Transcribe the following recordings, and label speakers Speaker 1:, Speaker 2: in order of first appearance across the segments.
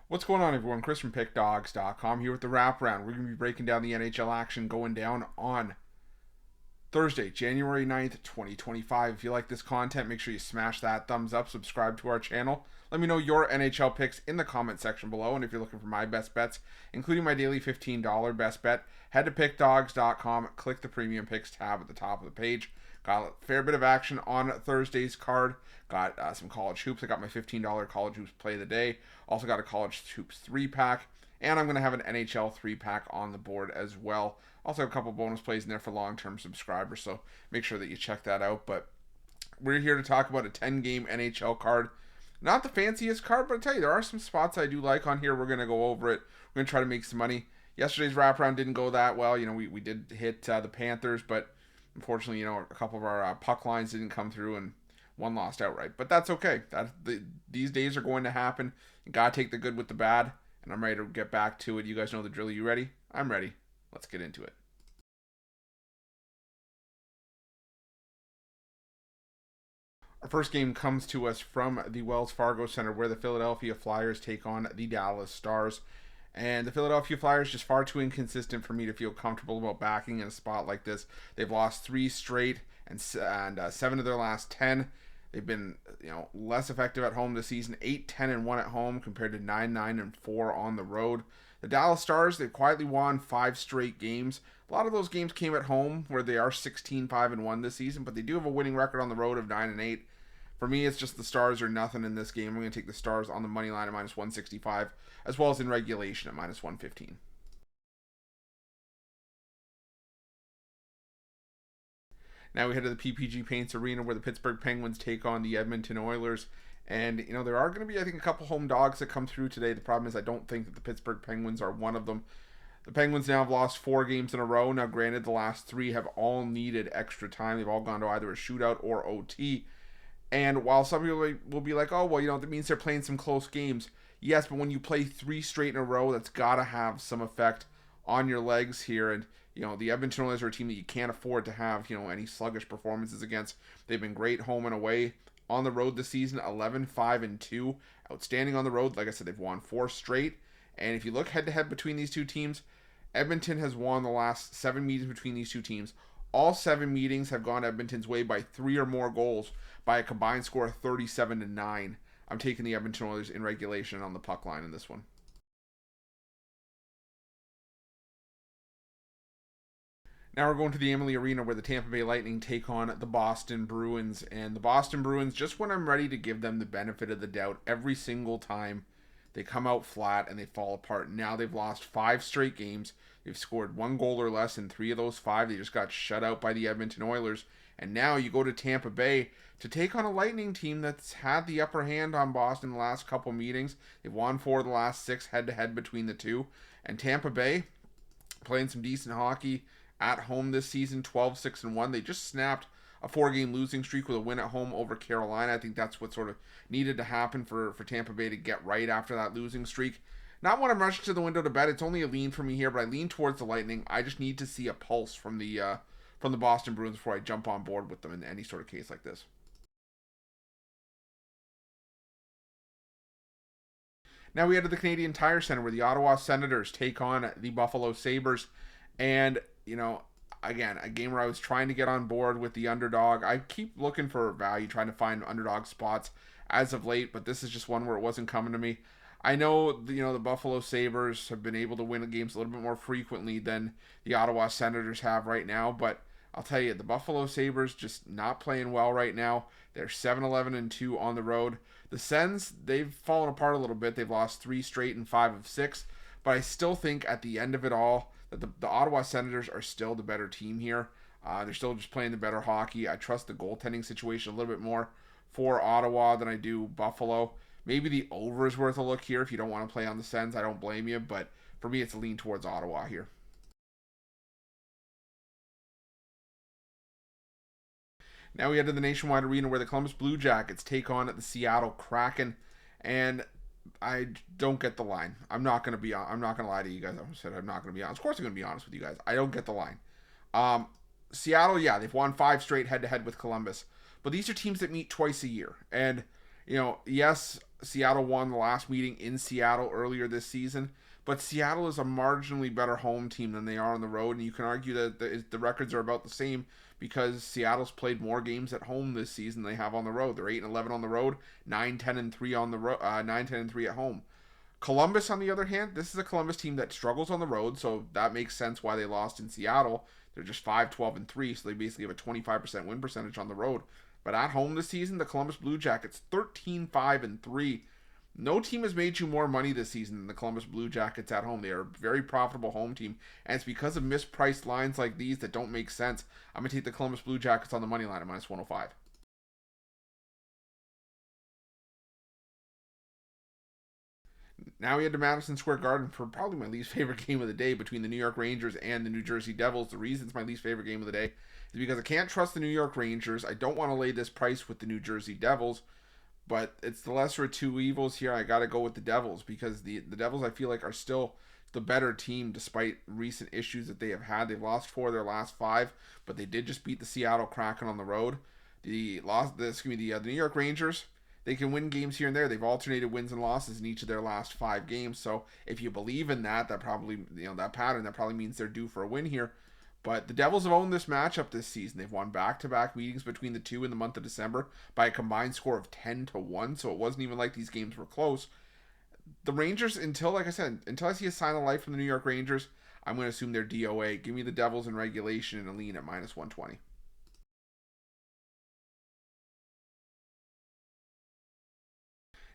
Speaker 1: What's going on, everyone? Chris from Pickdawgz.com here with the Wraparound. We're going to be breaking down the NHL action going down on Thursday, January 9th, 2025. If you like this content, make sure you smash that thumbs up, subscribe to our channel. Let me know your NHL picks in the comment section below. And if you're looking for my best bets, including my daily $15 best bet, head to Pickdawgz.com, click the Premium Picks tab at the top of the page. Got a fair bit of action on Thursday's card. Got some college hoops. I got my $15 college hoops play of the day. Also got a college hoops 3-pack. And I'm going to have an NHL 3-pack on the board as well. Also have a couple bonus plays in there for long-term subscribers, so make sure that you check that out. But we're here to talk about a 10-game NHL card. Not the fanciest card, but I tell you, there are some spots I do like on here. We're going to go over it. We're going to try to make some money. Yesterday's wraparound didn't go that well. We did hit the Panthers, but unfortunately, a couple of our puck lines didn't come through and one lost outright. But that's okay. These days are going to happen. You got to take the good with the bad, and I'm ready to get back to it. You guys know the drill. You ready? I'm ready. Let's get into it. Our first game comes to us from the Wells Fargo Center, where the Philadelphia Flyers take on the Dallas Stars. And the Philadelphia Flyers just far too inconsistent for me to feel comfortable about backing in a spot like this. They've lost 3 straight and 7 of their last 10. They've been less effective at home this season, 8-10-1 at home compared to 9-9-4 on the road. The Dallas Stars, they've quietly won 5 straight games. A lot of those games came at home, where they are 16-5-1 this season, but they do have a winning record on the road of 9-8. For me, it's just the Stars are nothing in this game. I'm going to take the Stars on the money line at -165, as well as in regulation at -115. Now we head to the PPG Paints Arena, where the Pittsburgh Penguins take on the Edmonton Oilers. And, there are going to be, I think, a couple home dogs that come through today. The problem is I don't think that the Pittsburgh Penguins are one of them. The Penguins now have lost 4 games in a row. Now, granted, the last 3 have all needed extra time. They've all gone to either a shootout or OT. And while some people will be like, oh, well, that means they're playing some close games. Yes, but when you play 3 straight in a row, that's got to have some effect on your legs here. And, the Edmonton Oilers are a team that you can't afford to have, any sluggish performances against. They've been great home and away. On the road this season, 11-5-2. Outstanding on the road. Like I said, they've won 4 straight. And if you look head-to-head between these two teams, Edmonton has won the last 7 meetings between these two teams. All 7 meetings have gone Edmonton's way by 3 or more goals by a combined score of 37-9. I'm taking the Edmonton Oilers in regulation on the puck line in this one. Now we're going to the Amalie Arena, where the Tampa Bay Lightning take on the Boston Bruins. And the Boston Bruins, just when I'm ready to give them the benefit of the doubt, every single time they come out flat and they fall apart. Now they've lost 5 straight games. They've scored 1 goal or less in 3 of those 5. They just got shut out by the Edmonton Oilers. And now you go to Tampa Bay to take on a Lightning team that's had the upper hand on Boston the last couple meetings. They've won 4 of the last 6 head-to-head between the two. And Tampa Bay, playing some decent hockey at home this season, 12-6-1. They just snapped a 4-game losing streak with a win at home over Carolina. I think that's what sort of needed to happen for Tampa Bay to get right after that losing streak. Not when I'm rushing to the window to bet. It's only a lean for me here, but I lean towards the Lightning. I just need to see a pulse from the Boston Bruins before I jump on board with them in any sort of case like this. Now we head to the Canadian Tire Center, where the Ottawa Senators take on the Buffalo Sabres. And, again, a game where I was trying to get on board with the underdog. I keep looking for value, trying to find underdog spots as of late, but this is just one where it wasn't coming to me. I know, the Buffalo Sabres have been able to win games a little bit more frequently than the Ottawa Senators have right now, but I'll tell you, the Buffalo Sabres just not playing well right now. They're 7-11-2 on the road. The Sens, they've fallen apart a little bit. They've lost 3 straight and 5 of 6, but I still think at the end of it all, that the Ottawa Senators are still the better team here. They're still just playing the better hockey. I trust the goaltending situation a little bit more for Ottawa than I do Buffalo. Maybe the over is worth a look here if you don't want to play on the Sens. I don't blame you, but for me, it's a lean towards Ottawa here. Now we head to the Nationwide Arena, where the Columbus Blue Jackets take on the Seattle Kraken. And I don't get the line. I'm not gonna lie to you guys. I said I'm not gonna be honest. Of course I'm gonna be honest with you guys. I don't get the line. Seattle, yeah, they've won 5 straight head-to-head with Columbus, but these are teams that meet twice a year. And yes, Seattle won the last meeting in Seattle earlier this season, but Seattle is a marginally better home team than they are on the road, and you can argue that the records are about the same because Seattle's played more games at home this season than they have on the road. They're 8-11 on the road, 9-10-3 on the road, 9-10-3 at home. Columbus, on the other hand, this is a Columbus team that struggles on the road, so that makes sense why they lost in Seattle. They're just 5-12-3, so they basically have a 25% win percentage on the road. But at home this season, the Columbus Blue Jackets 13-5-3. No team has made you more money this season than the Columbus Blue Jackets at home. They are a very profitable home team, and it's because of mispriced lines like these that don't make sense. I'm going to take the Columbus Blue Jackets on the money line at minus 105. Now we head to Madison Square Garden for probably my least favorite game of the day between the New York Rangers and the New Jersey Devils. The reason it's my least favorite game of the day is because I can't trust the New York Rangers. I don't want to lay this price with the New Jersey Devils, but it's the lesser of two evils here. I got to go with the Devils because the Devils, I feel like, are still the better team despite recent issues that they have had. They've lost 4 of their last 5, but they did just beat the Seattle Kraken on the road. The New York Rangers, they can win games here and there. They've alternated wins and losses in each of their last 5 games. So if you believe in that probably, that pattern, that probably means they're due for a win here. But the Devils have owned this matchup this season. They've won back-to-back meetings between the two in the month of December by a combined score of 10-1. So it wasn't even like these games were close. The Rangers, until I see a sign of life from the New York Rangers, I'm going to assume they're DOA. Give me the Devils in regulation and a lean at minus 120.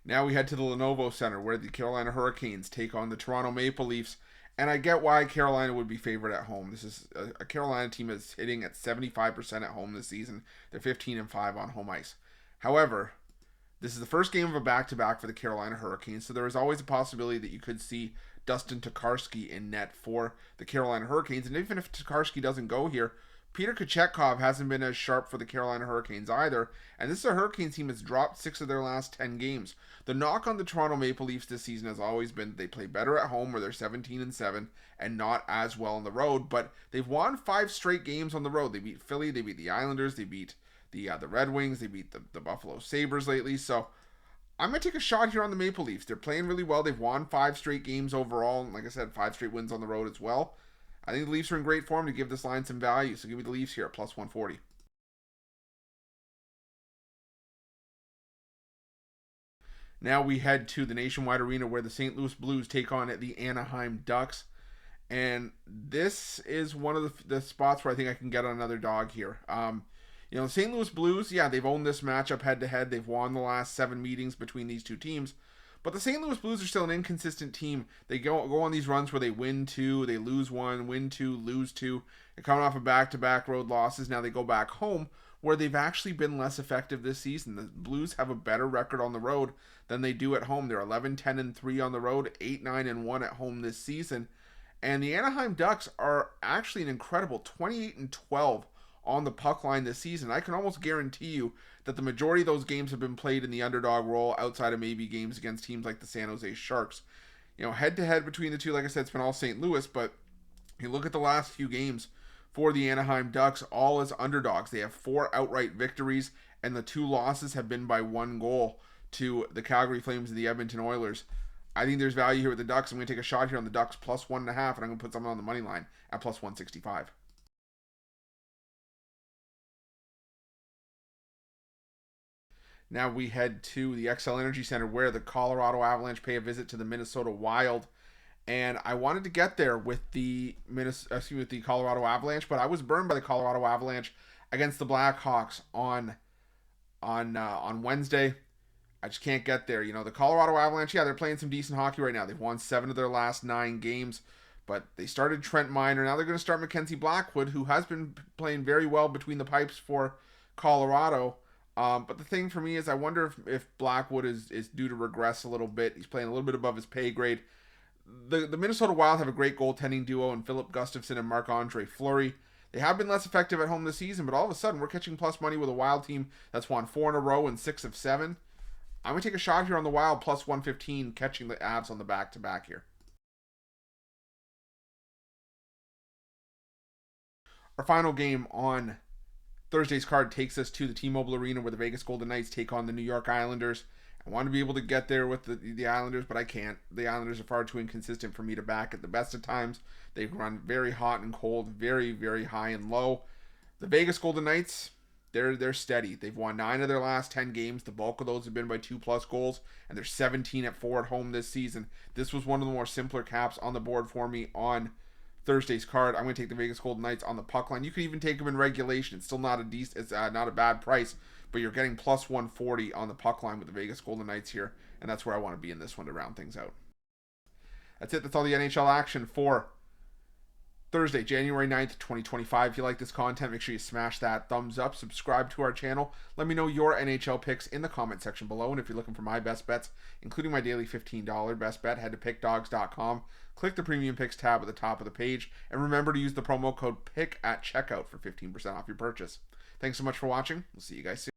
Speaker 1: Now we head to the Lenovo Center where the Carolina Hurricanes take on the Toronto Maple Leafs. And I get why Carolina would be favored at home. This is a Carolina team that's hitting at 75% at home this season. They're 15-5 on home ice. However, this is the first game of a back-to-back for the Carolina Hurricanes, so there is always a possibility that you could see Dustin Tokarski in net for the Carolina Hurricanes. And even if Tokarski doesn't go here, Peter Kochetkov hasn't been as sharp for the Carolina Hurricanes either, and this is a Hurricanes team that's dropped 6 of their last 10 games. The knock on the Toronto Maple Leafs this season has always been they play better at home where they're 17-7 and not as well on the road, but they've won 5 straight games on the road. They beat Philly, they beat the Islanders, they beat the Red Wings, they beat the Buffalo Sabres lately, so I'm going to take a shot here on the Maple Leafs. They're playing really well. They've won 5 straight games overall, and like I said, 5 straight wins on the road as well. I think the Leafs are in great form to give this line some value, so give me the Leafs here at plus 140. Now we head to the Nationwide Arena where the St. Louis Blues take on the Anaheim Ducks. And this is one of the spots where I think I can get on another dog here. The St. Louis Blues, yeah, they've owned this matchup head-to-head. They've won the last 7 meetings between these two teams. But the St. Louis Blues are still an inconsistent team. They go on these runs where they win 2, they lose 1, win 2, lose 2. They're coming off of back-to-back road losses. Now they go back home where they've actually been less effective this season. The Blues have a better record on the road than they do at home. They're 11-10-3 on the road, 8-9-1 at home this season. And the Anaheim Ducks are actually an incredible 28-12 on the puck line this season. I can almost guarantee you that the majority of those games have been played in the underdog role outside of maybe games against teams like the San Jose Sharks. Head-to-head between the two, like I said, it's been all St. Louis, but you look at the last few games for the Anaheim Ducks, all as underdogs. They have 4 outright victories, and the 2 losses have been by 1 goal to the Calgary Flames and the Edmonton Oilers. I think there's value here with the Ducks. I'm going to take a shot here on the Ducks plus 1.5, and I'm going to put something on the money line at plus 165. Now we head to the XL Energy Center where the Colorado Avalanche pay a visit to the Minnesota Wild. And I wanted to get there with the Colorado Avalanche, but I was burned by the Colorado Avalanche against the Blackhawks on Wednesday. I just can't get there. The Colorado Avalanche, yeah, they're playing some decent hockey right now. They've won 7 of their last 9 games, but they started Trent Miner. Now they're going to start Mackenzie Blackwood, who has been playing very well between the pipes for Colorado. But the thing for me is I wonder if Blackwood is due to regress a little bit. He's playing a little bit above his pay grade. The Minnesota Wild have a great goaltending duo in Philip Gustafsson and Marc-Andre Fleury. They have been less effective at home this season, but all of a sudden we're catching plus money with a Wild team that's won 4 in a row and 6 of 7. I'm going to take a shot here on the Wild plus 115, catching the Avs on the back-to-back here. Our final game on Thursday's card takes us to the T-Mobile Arena where the Vegas Golden Knights take on the New York Islanders. I want to be able to get there with the Islanders, but I can't. The Islanders are far too inconsistent for me to back at the best of times. They run very hot and cold, very, very high and low. The Vegas Golden Knights, they're steady. They've won 9 of their last 10 games. The bulk of those have been by 2+ goals, and they're 17-4 at home this season. This was one of the more simpler caps on the board for me on Thursday's card. I'm going to take the Vegas Golden Knights on the puck line. You could even take them in regulation. It's still not a decent. It's not a bad price, but you're getting plus 140 on the puck line with the Vegas Golden Knights here, and that's where I want to be in this one to round things out. That's it. That's all the NHL action for Thursday, January 9th, 2025. If you like this content, make sure you smash that thumbs up, subscribe to our channel. Let me know your NHL picks in the comment section below. And if you're looking for my best bets, including my daily $15 best bet, head to pickdawgz.com. Click the premium picks tab at the top of the page. And remember to use the promo code PICK at checkout for 15% off your purchase. Thanks so much for watching. We'll see you guys soon.